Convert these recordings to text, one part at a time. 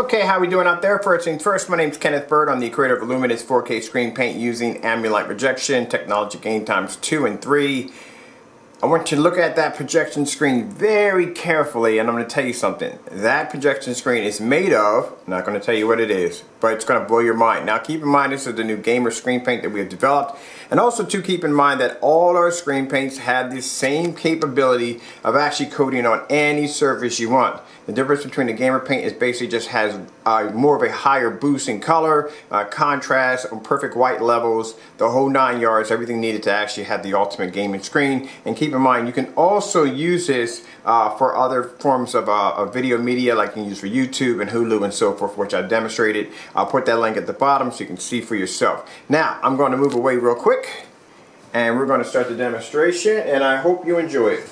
Okay, how we doing out there? First things first, my name is Kenneth Bird. I'm the creator of luminous 4K screen paint using ambient light projection, technology gain times 2 and 3. I want you to look at that projection screen very carefully, and I'm going to tell you something. That projection screen is made of, I'm not going to tell you what it is, but it's going to blow your mind. Now keep in mind this is the new gamer screen paint that we have developed, and also to keep in mind that all our screen paints have the same capability of actually coating on any surface you want. The difference between the gamer paint is basically just has more of a higher boost in color, contrast, perfect white levels, the whole 9 yards, everything needed to actually have the ultimate gaming screen. And keep in mind, you can also use this for other forms of video media, like you can use for YouTube and Hulu and so forth, which I demonstrated. I'll put that link at the bottom so you can see for yourself. Now, I'm going to move away real quick, and we're going to start the demonstration, and I hope you enjoy it.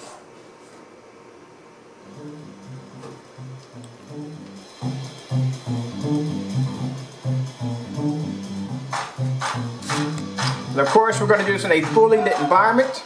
And of course, we're going to do this in a fully lit environment.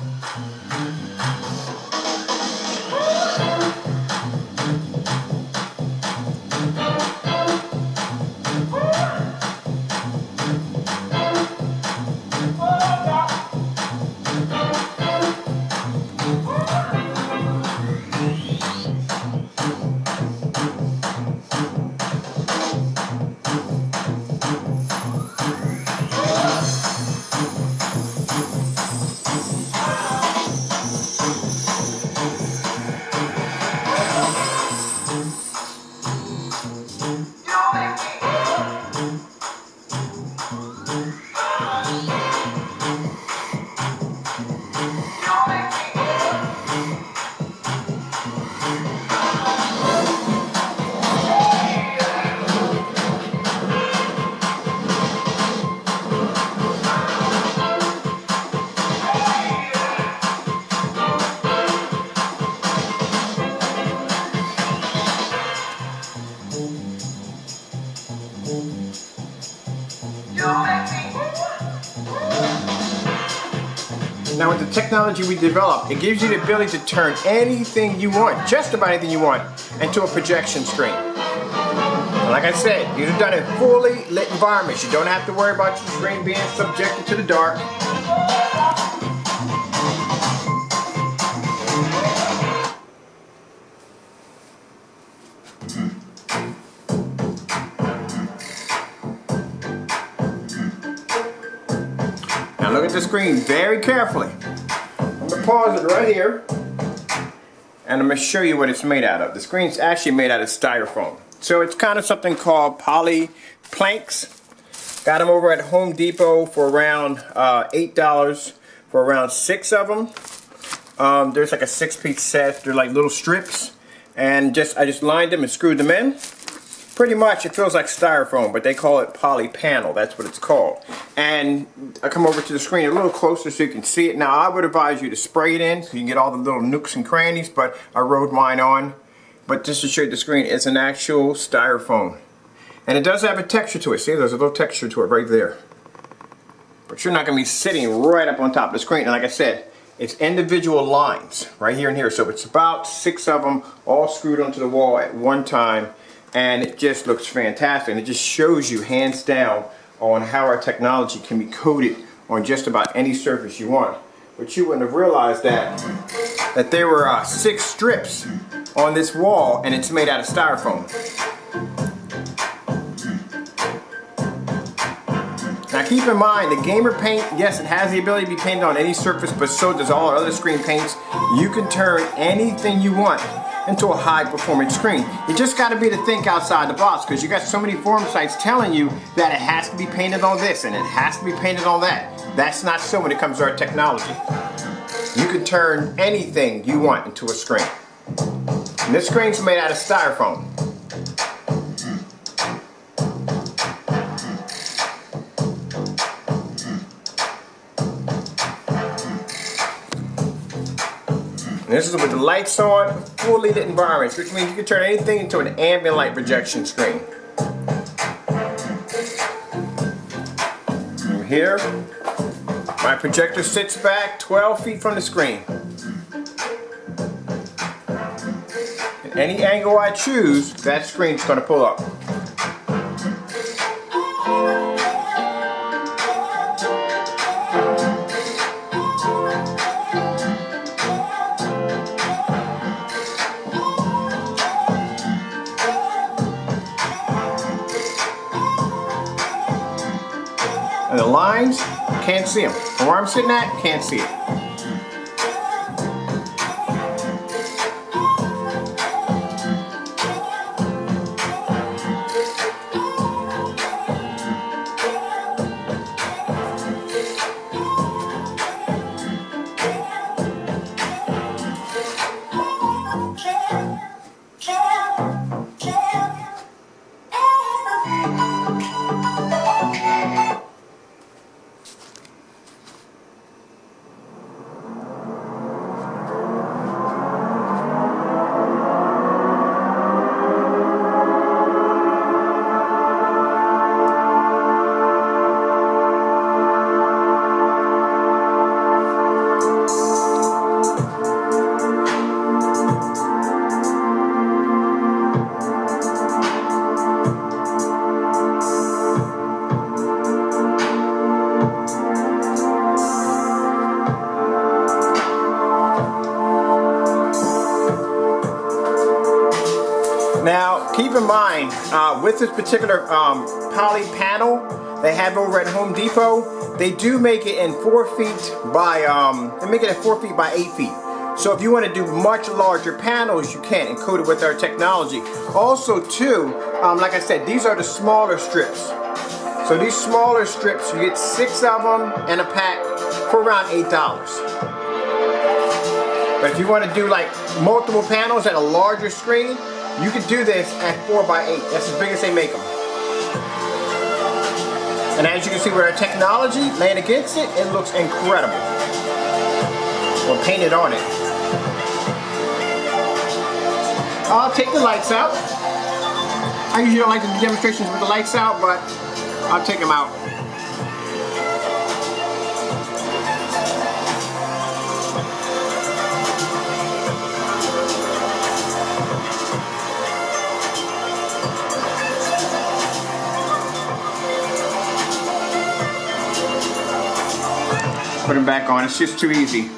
Now with the technology we developed, it gives you the ability to turn anything you want, just about anything you want, into a projection screen. And like I said, these are done in fully lit environments. You don't have to worry about your screen being subjected to the dark. Now look at the screen very carefully. I'm going to pause it right here, and I'm going to show you what it's made out of. The screen's actually made out of styrofoam. So it's kind of something called poly planks. Got them over at Home Depot for around $8 for around 6 of them. There's like a 6-piece set. They're like little strips, and I just lined them and screwed them in. Pretty much it feels like styrofoam, but they call it poly panel. That's what it's called. And I come over to the screen a little closer so you can see it. Now I would advise you to spray it in so you can get all the little nooks and crannies, but I wrote mine on. But just to show you the screen, it's an actual styrofoam. And it does have a texture to it. See, there's a little texture to it right there. But you're not going to be sitting right up on top of the screen. And like I said, it's individual lines right here and here. So it's about 6 of them all screwed onto the wall at one time. And it just looks fantastic, and it just shows you hands down on how our technology can be coated on just about any surface you want. But you wouldn't have realized that there were 6 strips on this wall, and it's made out of styrofoam. Now keep in mind, the gamer paint, yes, it has the ability to be painted on any surface, but so does all our other screen paints. You can turn anything you want into a high performance screen. You just got to be to think outside the box, because you got so many forum sites telling you that it has to be painted on this and it has to be painted on that. That's not so when it comes to our technology. You can turn anything you want into a screen. And this screen's made out of styrofoam. And this is with the lights on, fully lit environments, which means you can turn anything into an ambient light projection screen. And here, my projector sits back 12 feet from the screen. Any angle I choose, that screen's going to pull up. And the lines, can't see them. From where I'm sitting at, can't see it. Now, keep in mind, with this particular poly panel they have over at Home Depot, they do make it in 4 feet by, they make it at 4 feet by 8 feet. So if you want to do much larger panels, you can, and coat it with our technology. Also too, like I said, these are the smaller strips. So these smaller strips, you get 6 of them in a pack for around $8. But if you want to do like multiple panels at a larger screen, you can do this at 4 by 8. That's as big as they make them. And as you can see with our technology laying against it, it looks incredible. Or painted on it. I'll take the lights out. I usually don't like to do demonstrations with the lights out, but I'll take them out. Put them back on, it's just too easy.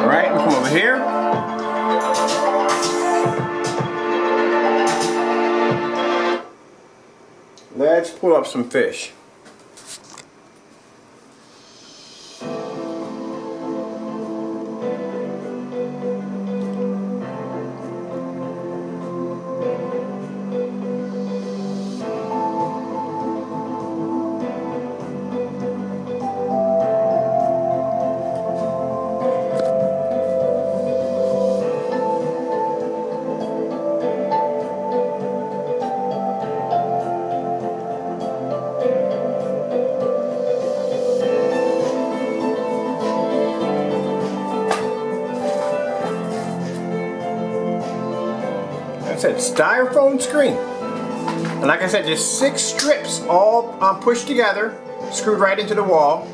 Alright, we'll come over here. Let's pull up some fish. Said styrofoam screen, and like I said, just 6 strips all pushed together, screwed right into the wall.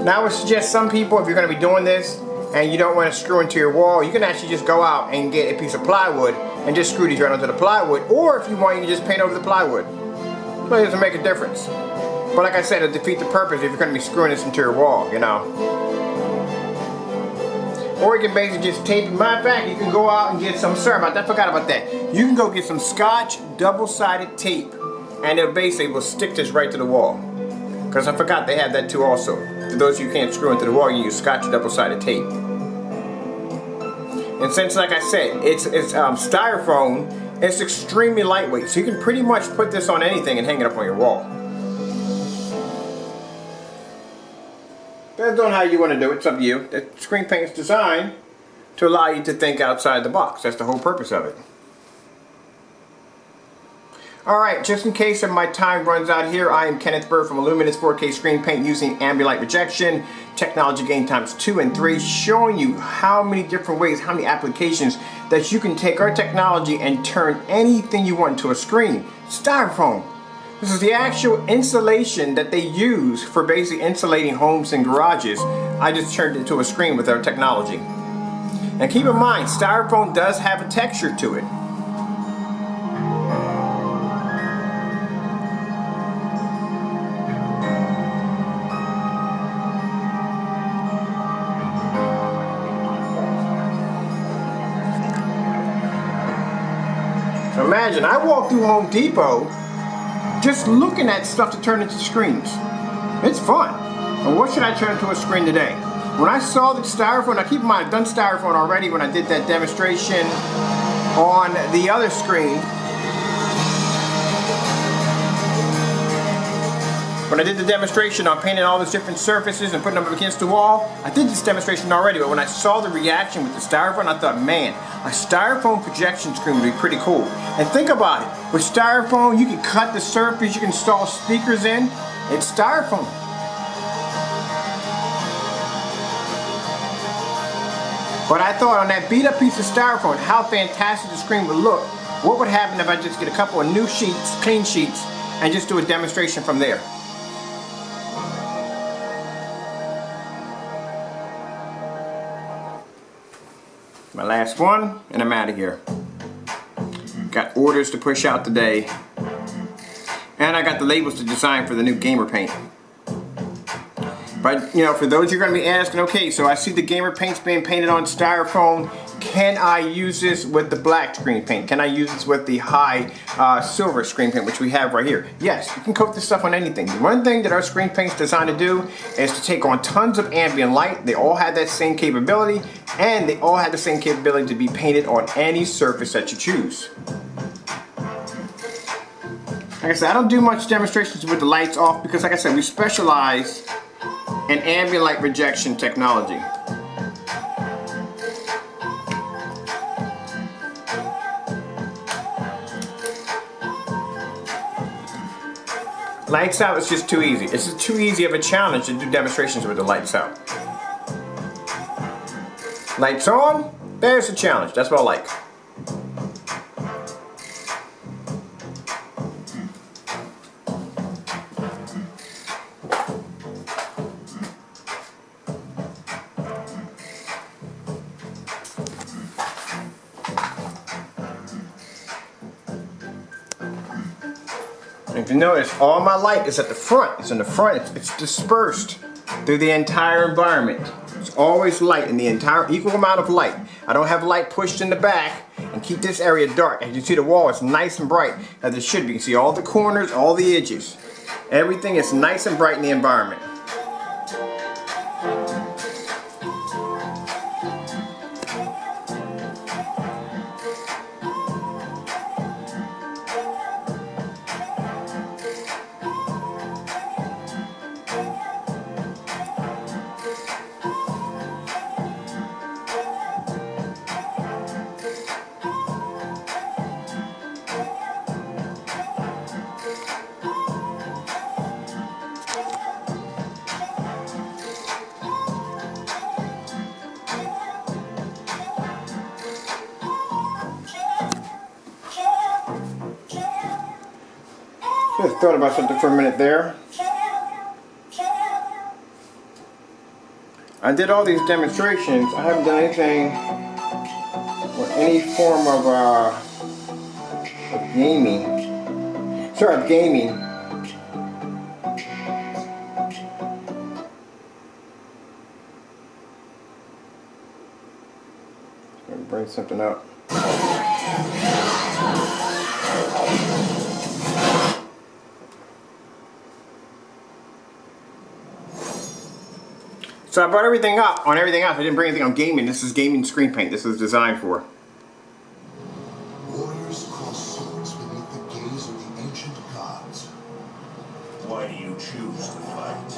Now I would suggest some people, if you're going to be doing this and you don't want to screw into your wall, you can actually just go out and get a piece of plywood and just screw these right onto the plywood, or if you want, you can just paint over the plywood. So it doesn't make a difference. But like I said, it defeats the purpose if you're going to be screwing this into your wall, you know. Or you can basically just tape it. Matter of fact, you can go out and get some, sorry about that, I forgot about that. You can go get some Scotch double-sided tape, and it basically will stick this right to the wall. Because I forgot they have that too also. For those of you who can't screw into the wall, you can use Scotch double-sided tape. And since, like I said, it's styrofoam, it's extremely lightweight, so you can pretty much put this on anything and hang it up on your wall. Depends on how you want to do it, it's up to you. The screen paint is designed to allow you to think outside the box. That's the whole purpose of it. Alright, just in case my time runs out here, I am Kenneth Bird from Luminous 4K screen paint using ambient light rejection, technology gain times 2 and 3, showing you how many different ways, how many applications that you can take our technology and turn anything you want into a screen. Styrofoam. This is the actual insulation that they use for basically insulating homes and garages. I just turned it into a screen with our technology. And keep in mind, styrofoam does have a texture to it. So imagine, I walk through Home Depot just looking at stuff to turn into screens. It's fun. And what should I turn into a screen today? When I saw the styrofoam, now keep in mind I've done styrofoam already when I did that demonstration on the other screen. When I did the demonstration on painting all those different surfaces and putting them up against the wall, I did this demonstration already, but when I saw the reaction with the styrofoam, I thought, man, a styrofoam projection screen would be pretty cool. And think about it, with styrofoam, you can cut the surface, you can install speakers in. It's styrofoam. But I thought on that beat up piece of styrofoam, how fantastic the screen would look. What would happen if I just get a couple of new sheets, clean sheets, and just do a demonstration from there? My last one, and I'm out of here. Got orders to push out today. And I got the labels to design for the new gamer paint. But, you know, for those you're going to be asking, okay, so I see the gamer paints being painted on styrofoam. Can I use this with the black screen paint? Can I use this with the high silver screen paint, which we have right here? Yes, you can coat this stuff on anything. The one thing that our screen paint's designed to do is to take on tons of ambient light. They all have that same capability, and they all have the same capability to be painted on any surface that you choose. Like I said, I don't do much demonstrations with the lights off because, like I said, we specialize in ambient light rejection technology. Lights out is just too easy. It's just too easy of a challenge to do demonstrations with the lights out. Lights on, there's the challenge. That's what I like. If you notice, all my light is at the front. It's in the front. It's dispersed through the entire environment. It's always light in the entire equal amount of light. I don't have light pushed in the back and keep this area dark. As you see, the wall is nice and bright as it should be. You can see all the corners, all the edges. Everything is nice and bright in the environment. Just thought about something for a minute there. I did all these demonstrations. I haven't done anything with any form of gaming. Sorry, of gaming. Let me bring something up. So I brought everything up on everything else. I didn't bring anything on gaming. This is gaming screen paint. This is designed for. Warriors cross swords beneath the gaze of the ancient gods. Why do you choose to fight?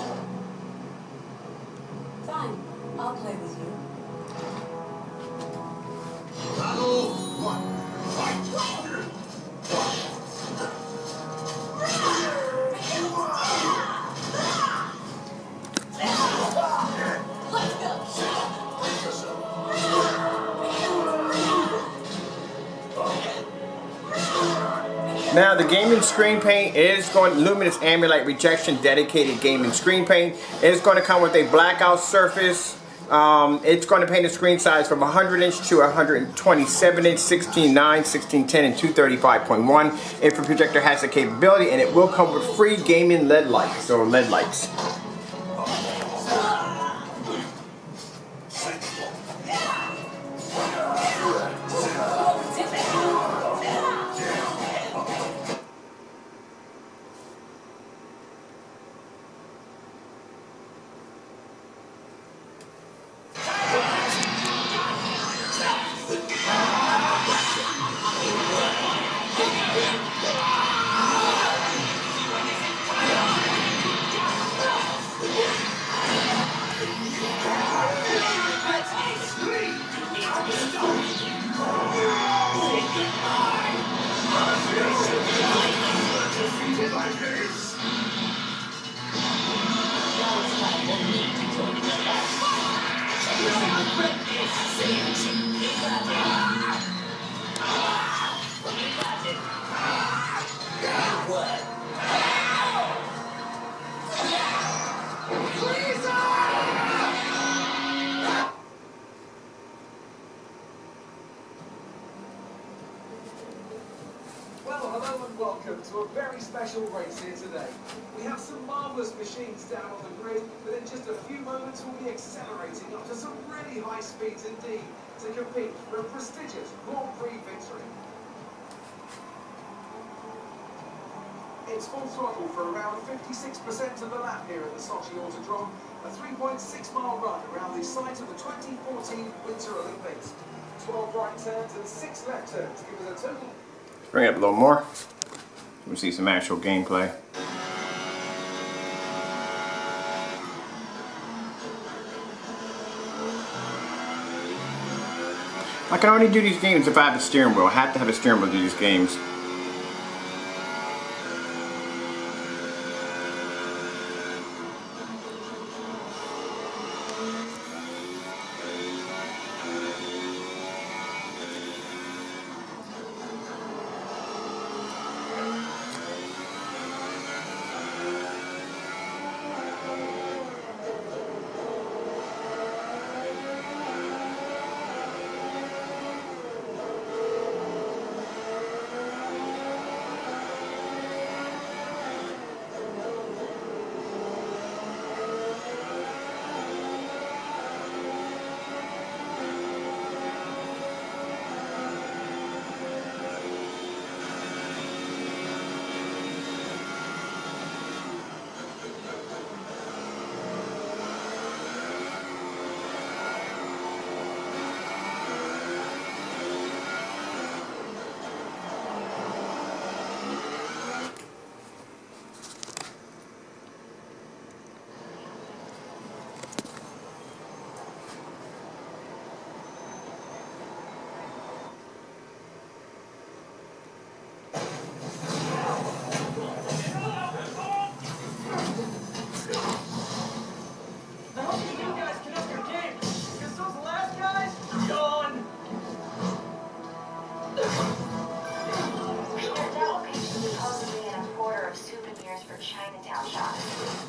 Fine, I'll play with you. Battle 1. Fight! Now the gaming screen paint is going, luminous ambient rejection dedicated gaming screen paint is going to come with a blackout surface. It's going to paint the screen size from 100 inch to 127 inch, 16:9, 16:10, and 235.1. If your projector has the capability, and it will come with free gaming LED lights or LED lights. Hello and welcome to a very special race here today. We have some marvellous machines down on the grid, but in just a few moments we'll be accelerating up to some really high speeds indeed to compete for a prestigious Grand Prix victory. It's full throttle for around 56% of the lap here at the Sochi Autodrome, a 3.6-mile run around the site of the 2014 Winter Olympics. 12 right turns and 6 left turns give us a total. Bring it up a little more. We'll see some actual gameplay. I can only do these games if I have a steering wheel. I have to have a steering wheel to do these games.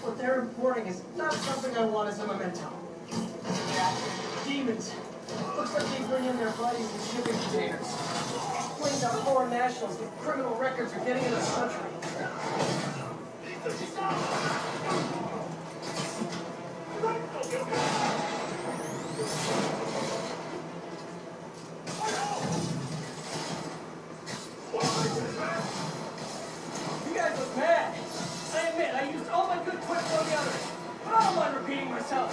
What they're importing is not something I want as a memento. Demons. Looks like they bring in their buddies in shipping containers. Explains how foreign nationals with criminal records are getting into the country. You guys look mad. I admit, I used all my good quips on the others, but I don't mind repeating myself.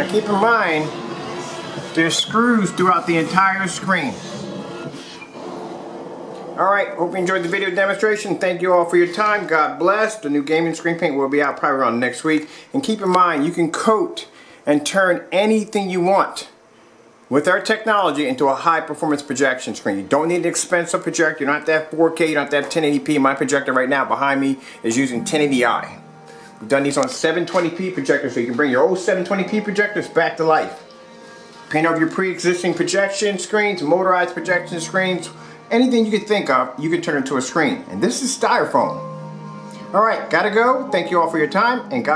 Now keep in mind, there's screws throughout the entire screen. Alright, hope you enjoyed the video demonstration. Thank you all for your time. God bless. The new gaming screen paint will be out probably around next week. And keep in mind, you can coat and turn anything you want with our technology into a high performance projection screen. You don't need an expensive projector. You don't have to have 4K. You don't have to have 1080p. My projector right now behind me is using 1080i. We've done these on 720p projectors, so you can bring your old 720p projectors back to life. Paint over your pre-existing projection screens, motorized projection screens, anything you can think of, you can turn into a screen. And this is styrofoam. Alright, gotta go. Thank you all for your time, and God